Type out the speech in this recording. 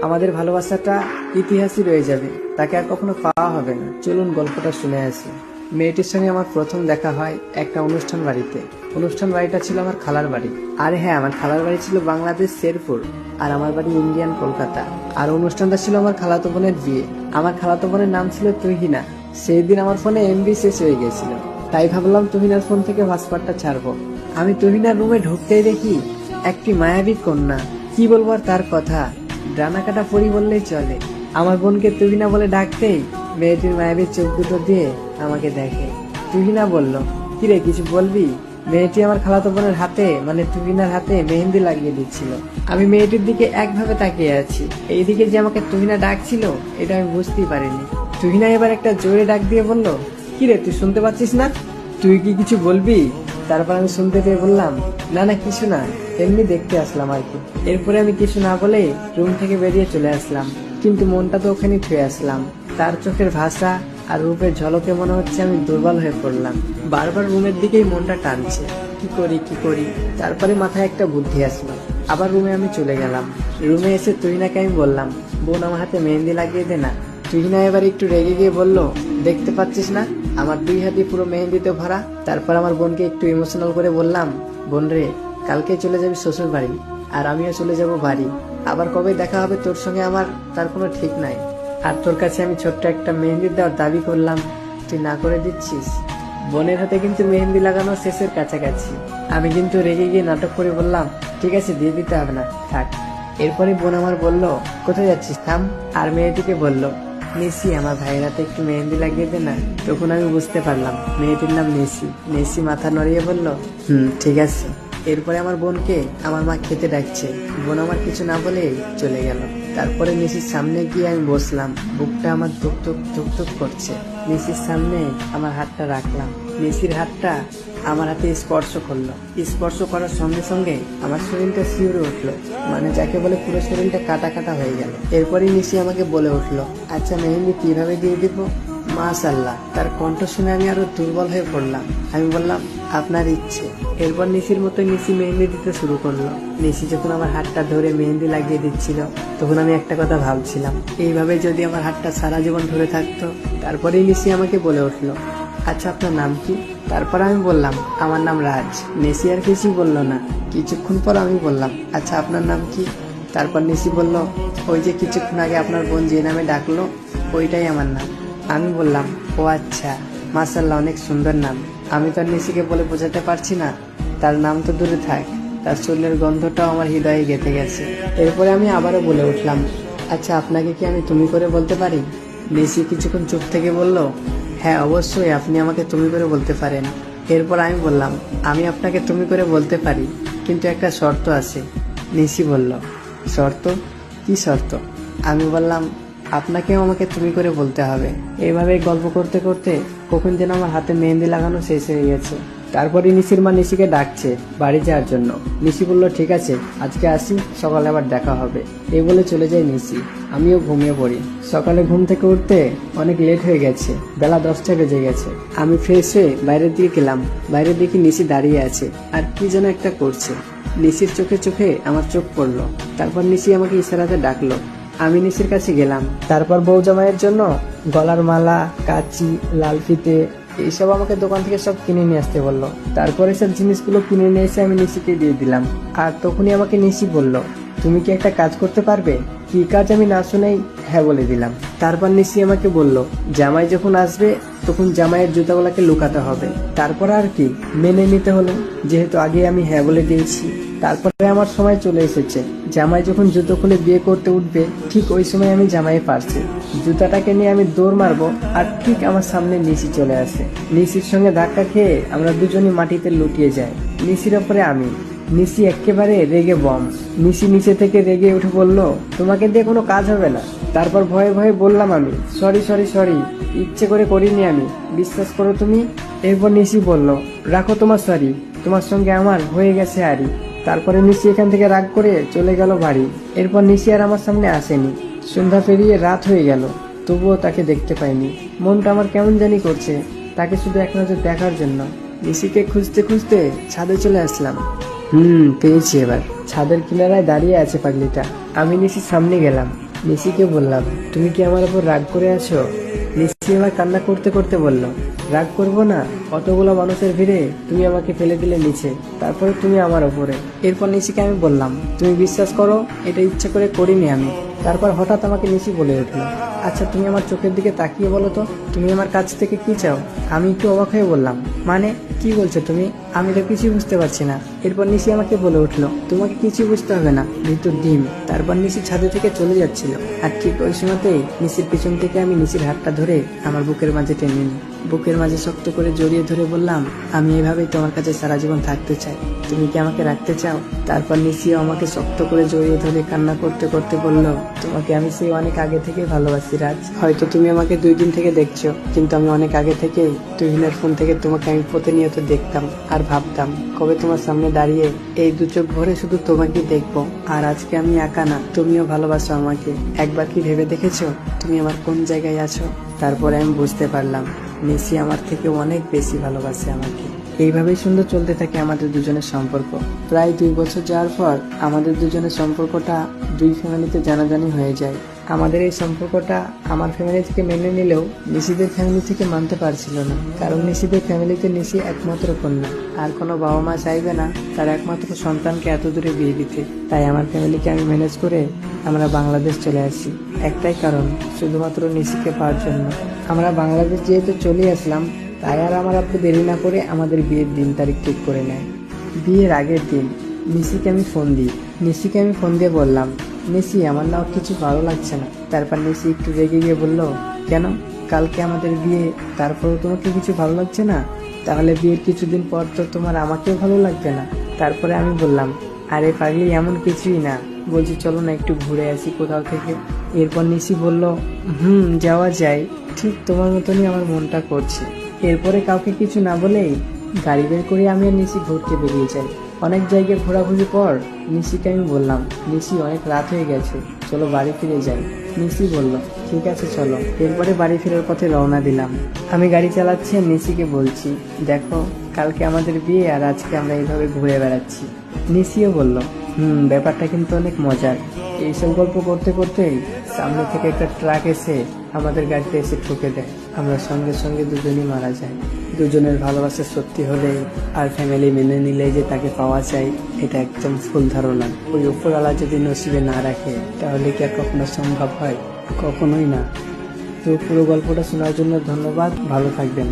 আমাদের ভালোবাসাটা ইতিহাসই রয়ে যাবে, তাকে আর কখনো পাওয়া হবে না। চলুন গল্পটা শুনে আসি। মেয়েটির সঙ্গে আমার প্রথম দেখা হয় একটা অনুষ্ঠান বাড়িতে। অনুষ্ঠান বাড়িটা ছিল আমার খালার বাড়ি। আর হ্যাঁ, আমার খালার বাড়ি ছিল বাংলাদেশ শেরপুর, আর আমার বাড়ি ইন্ডিয়ান কলকাতা। আর অনুষ্ঠানটা ছিল আমার খালাতো বোনের বিয়ে। আমার খালাতো বোনের নাম ছিল তুহিনা। সেই দিন আমার ফোনে এমবি শেষ হয়ে গেছিল, তাই ভাবলাম তুহিনার ফোন থেকে হটস্পটটা ছাড়বো। আমি তুহিনার রুমে ঢুকতেই দেখি একটি মায়াবী কন্যা, কি বলবো আর তার কথা, ডানা কাটা পরি বললেই চলে। আমার বোনকে তুহিনা বলে ডাকতেই মেয়েটির মায়াবী চোখ দুটো দিয়ে আমাকে দেখে। তুহিনা বলল, কিরে কিছু বলবি? মেয়েটি আমার খালাতো বোনের হাতে মানে তুহিনার হাতে মেহেন্দি লাগিয়ে দিচ্ছিল। আমি মেয়েটির দিকে একভাবে তাকিয়ে আছি। এইদিকে যে আমাকে তুহিনা ডাকছিল এটা আমি বুঝতেই পারিনি। তুহিনা এবার একটা জোরে ডাক দিয়ে বলল, কিরে তুই শুনতে পাচ্ছিস না? তুই কি কিছু বলবি? তারপর আমি শুনতে পেয়ে বললাম, না না কিছু না, এমনি দেখতে আসলাম আর কি। এরপরে আমি কিছু না বলে রুম থেকে বেরিয়ে চলে আসলাম, কিন্তু মনটা তো ওখানে ছুঁয়ে আসলাম। তার চোখের ভাষা আর রূপের ঝলকে মনে হচ্ছে আমি দুর্বল হয়ে পড়লাম। বারবার রুমের দিকেই মনটা টানছে, কি করি। তারপরে মাথায় একটা বুদ্ধি আসলো, আবার রুমে আমি চলে গেলাম। রুমে এসে তুহিনাকে আমি বললাম, বোন আমার হাতে মেহেন্দি লাগিয়ে দে না। তুহিনা এবার একটু রেগে গিয়ে বলল, দেখতে পাচ্ছিস না আমার দুই হাতই পুরো মেহেন্দিতে ভরা। তারপর আমার বোনকে একটু ইমোশনাল করে বললাম, বোন রে, কালকে চলে যাবি শ্বশুর বাড়ি, আর আমিও চলে যাব বাড়ি। আবার কবে দেখা হবে তোর সঙ্গে আমার তার কোনো ঠিক নাই। আর তোর কাছে আমি ছোট্ট একটা মেহেন্দি দেওয়ার দাবি করলাম, তুই না করে দিচ্ছিস। বোনের হাতে কিন্তু মেহেন্দি লাগানো শেষের কাছাকাছি। আমি কিন্তু রেগে গিয়ে নাটক করে বললাম, ঠিক আছে দিয়ে দিতে হবে না, থাক। এরপরে বোন আমার বলল, কোথায় যাচ্ছিস, থাম। আর মেয়েটিকে বলল, নেসি আমার ভাইয়ের হাতে একটু মেহেন্দি লাগিয়ে দে না। তখন আমি বুঝতে পারলাম মেয়েটির নাম নেসি। নেসি মাথা নড়িয়ে বলল, ঠিক আছে। এরপরে আমার বোনকে আমার মা খেতে ডাকছে। বোন আমার কিছু না বলে চলে গেল। তারপরে নিশির সামনে গিয়ে আমি বসলাম, বুকটা আমার ধুক করছে। নিশির সামনে আমার হাতটা রাখলাম। নিশির হাতটা আমার হাতে স্পর্শ করলো। স্পর্শ করার সঙ্গে সঙ্গে আমার শরীরটা শিউরে উঠলো, মানে যাকে বলে পুরো শরীরটা কাটা কাটা হয়ে গেল। এরপরে নিশি আমাকে বলে উঠলো, আচ্ছা মেহেন্দি কিভাবে দিয়ে দিব? মাশাআল্লাহ, তার কণ্ঠ শুনে আমি আরো দুর্বল হয়ে পড়লাম। আমি বললাম, আপনার ইচ্ছে। এরপর নিশির মতো নিশি মেহেন্দি দিতে শুরু করলো। নিশি যখন আমার হাতটা ধরে মেহেন্দি লাগিয়ে দিচ্ছিল, তখন আমি একটা কথা ভাবছিলাম, এইভাবে যদি আমার হাতটা সারা জীবন ধরে থাকতো। তারপরেই নিশি আমাকে বলে উঠলো, আচ্ছা আপনার নাম কি? তারপর আমি বললাম, আমার নাম রাজ। নিশি আর কিছুই বললো না। কিছুক্ষণ পর আমি বললাম, আচ্ছা আপনার নাম কি? তারপর নিশি বলল, ওই যে কিছুক্ষণ আগে আপনার বোন যে নামে ডাকলো ওইটাই আমার নাম। আমি বললাম, ও আচ্ছা, মাশাআল্লাহ, অনেক সুন্দর নাম। আমি তো আর নিশিকে বলে বোঝাতে পারছি না, তার নাম তো দূরে থাক, তার চুলের গন্ধটাও আমার হৃদয়ে গেঁথে গেছে। এরপরে আমি আবারও বলে উঠলাম, আচ্ছা আপনাকে কি আমি তুমি করে বলতে পারি? নিশি কিছুক্ষণ চুপ থেকে বলল, হ্যাঁ অবশ্যই, আপনি আমাকে তুমি করে বলতে পারেন। এরপর আমি বললাম, আমি আপনাকে তুমি করে বলতে পারি, কিন্তু একটা শর্ত আছে। নিশি বলল, শর্ত? কি শর্ত? আমি বললাম, আপনাকেও আমাকে তুমি করে বলতে হবে। এইভাবে গল্প করতে করতে কখন যেন আমার হাতে মেহেন্দি লাগানো শেষ হয়ে গেছে। তারপরে নিশির মা নিশিকে ডাকছে বাড়ি যাওয়ার জন্য। নিশি বলল, ঠিক আছে আজকে আসি, সকালে আবার দেখা হবে। এই বলে চলে যায় নিশি। আমিও ঘুমিয়ে পড়ি। সকালে ঘুম থেকে উঠতে অনেক লেট হয়ে গেছে, বেলা 10টা বেজে গেছে। আমি ফ্রেশ হয়ে বাইরের দিকে গেলাম। বাইরে দেখি নিশি দাঁড়িয়ে আছে আর কি যেন একটা করছে। নিশির চোখে আমার চোখ পড়লো। তারপর নিশি আমাকে ইশারাতে ডাকলো। আমি নিশির কাছে গেলাম। তারপর বউ জামাইয়ের জন্য গলার মালা, কাঁচি, লাল ফিতে এইসব আমাকে দোকান থেকে সব কিনে নিয়ে আসতে বললো। তারপরে সব জিনিসগুলো কিনে নিয়ে এসে আমি নিশিকে দিয়ে দিলাম। আর তখনই আমাকে নিশি বলল, তুমি কি একটা কাজ করতে পারবে? কি কাজ আমি না শুনেই হ্যাঁ বলে দিলাম। তারপর নিশি আমাকে বলল, জামাই যখন আসবে তখন জামাইয়ের জুতাগুলোকে লুকাতে হবে। তারপর আর কি, মেনে নিতে হলো, যেহেতু আগে আমি হ্যাঁ বলে দিয়েছি। তারপরে আমার সময় চলে এসেছে। জামাই যখন জুতো খুলে বিয়ে করতে উঠবে, ঠিক ওই সময় আমি জামাই পারছি। জুতাটাকে নিয়ে আমি দৌড় মারবো, আর ঠিক আমার সামনে নিশি চলে আসে। নিশির সঙ্গে ধাক্কা খেয়ে আমরা দুজনই মাটিতে লুটিয়ে যাই। নিশির ওপরে আমি। নিশি একেবারে রেগে বম। নিশি নিচে থেকে রেগে উঠে বলল, তোমাকে দিয়ে কোনো কাজ হবে না। তারপর ভয়ে ভয়ে বললাম আমি, সরি, ইচ্ছে করে করিনি আমি, বিশ্বাস করো তুমি। এরপর নিশি বলল, রাখো তোমার সরি, তোমার সঙ্গে আমার হয়ে গেছে আরই। তারপরে নিশি এখান থেকে রাগ করে চলে গেল বাড়ি। এরপর নিশি আর আমার সামনে আসেনি। সন্ধ্যা পেরিয়ে রাত হয়ে গেল, তবুও তাকে দেখতে পাইনি। মনটা আমার কেমন জানি করছে, তাকে শুধু এক নজর দেখার জন্য। নিশিকে খুঁজতে খুঁজতে ছাদে চলে আসলাম। পেয়েছি এবার। ছাদের কিনারায় দাঁড়িয়ে আছে পাগলিটা। আমি নিশির সামনে গেলাম। নিশিকে বললাম, তুমি কি আমার উপর রাগ করে আছো? নিশি আমার কান্না করতে করতে বলল, রাগ করবো না? কতগুলো মানুষের ভিড়ে তুমি আমাকে ফেলে দিলে নিচে, তারপরে তুমি আমার ওপরে। এরপর নিশিকে আমি বললাম, তুমি বিশ্বাস করো এটা ইচ্ছা করে করিনি আমি। তারপর হঠাৎ আমাকে নিশি বলে উঠলো, আচ্ছা তুমি আমার চোখের দিকে তাকিয়ে বলো তো, তুমি আমার কাছ থেকে কি চাও? আমি একটু অবাক হয়ে বললাম, মানে কি বলছো তুমি? আমি তো কিছুই বুঝতে পারছি না। এরপর নিশি আমাকে বলে উঠলো, তোমাকে কিছুই বুঝতে হবে না, ভিতর ডিম। তারপর নিশি ছাদে থেকে চলে যাচ্ছিল, আর ঠিক ওই সময়তেই নিশির পিছন থেকে আমি নিশির হাতটা ধরে আমার বুকের মাঝে টেনে নিই। বুকের মাঝে শক্ত করে জড়িয়ে ধরে বললাম, আমি এভাবেই তোমার কাছে সারা জীবন থাকতে চাই, তুমি কি আমাকে রাখতে চাও? তারপর নিশিও আমাকে শক্ত করে জড়িয়ে ধরে কান্না করতে করতে বলল, তোমাকে আমি সেই অনেক আগে থেকে ভালোবাসি রাজ। হয়তো তুমি আমাকে 2 দিন থেকে দেখছো, কিন্তু আমি অনেক আগে থেকেই তুহিনের ফোন থেকে তোমাকে আমি প্রতিনিয়ত দেখতাম আর ভাবতাম কবে তোমার সামনে দাঁড়িয়ে এই 2 চোখ ভরে শুধু তোমাকে দেখবো। আর আজকে আমি একা না, তুমিও ভালোবাসো আমাকে। একবার কি ভেবে দেখেছো তুমি আমার কোন জায়গায় আছো? তারপরে আমি বুঝতে পারলাম নিশি আমার থেকে অনেক বেশি ভালোবাসে আমাকে। এইভাবেই সুন্দর চলতে থাকে আমাদের দুজনের সম্পর্ক। প্রায় 2 বছর যাওয়ার পর আমাদের দুজনের সম্পর্কটা 2 ফ্যামিলিতে জানাজানি হয়ে যায়। আমাদের এই সম্পর্কটা আমার ফ্যামিলি থেকে মেনে নিলেও নিশিদের ফ্যামিলি থেকে মানতে পারছিল না, কারণ নিশিদের ফ্যামিলিতে নিশি একমাত্র কন্যা, আর কোনো বাবা মা চাইবে না তার একমাত্র সন্তানকে এত দূরে বিয়ে দিতে। তাই আমার ফ্যামিলিকে আমি ম্যানেজ করে আমরা বাংলাদেশ চলে আসি, একটাই কারণ, শুধুমাত্র নিশিকে পাওয়ার জন্য। আমরা বাংলাদেশ যেহেতু চলে আসলাম, তাই আর আমার আব্বু দেরি না করে আমাদের বিয়ের দিন তারিখ ঠিক করে নেয়। বিয়ের আগের দিন নিশিকে আমি ফোন দিয়ে বললাম, নিশি আমার না কিছু ভালো লাগছে না। তারপর নিশি একটু রেগে গিয়ে বলল, কেন? কালকে আমাদের বিয়ে, তারপরেও তোমাকে কিছু ভালো লাগছে না? তাহলে বিয়ের কিছুদিন পর তো তোমার আমাকেও ভালো লাগবে না। তারপরে আমি বললাম, আরে পাগলি এমন কিছুই না, বলছি চলো না একটু ঘুরে আসি কোথাও থেকে। এরপর নিশি বলল, যাওয়া যায়, ঠিক তোমার মতনই আমার মনটা করছে। এরপরে কাউকে কিছু না বলেই গাড়ি বের করে আমি আর নিশি ঘুরতে বেরিয়ে যাই। অনেক জায়গায় ঘোরাঘুরি পর নিশিকে আমি বললাম, নিশি অনেক রাত হয়ে গেছে, চলো বাড়ি ফিরে যাই। নিশি বলল, ঠিক আছে চলো। এরপরে বাড়ি ফেরার পথে রওনা দিলাম। আমি গাড়ি চালাচ্ছি আর নিশিকে বলছি, দেখো কালকে আমাদের বিয়ে আর আজকে আমরা এইভাবে ঘুরে বেড়াচ্ছি। নিশিও বলল, ব্যাপারটা কিন্তু অনেক মজার। এইসব গল্প করতে করতেই সামনে থেকে একটা ট্রাক এসে আমাদের গাড়িতে এসে ঠুকে দেয়। আমরা সঙ্গে সঙ্গে দুজনই মারা যাই। দুজনের ভালোবাসা সত্যি হলেই আর ফ্যামিলি মেনে নিলে যে তাকে পাওয়া যায়, এটা একদম ভুল ধারণা। ওই উপরওয়ালা যদি নসিবে না রাখে তাহলে কি আর কখনো সম্ভব হয়? কখনোই না। তো পুরো গল্পটা শোনার জন্য ধন্যবাদ, ভালো থাকবেন।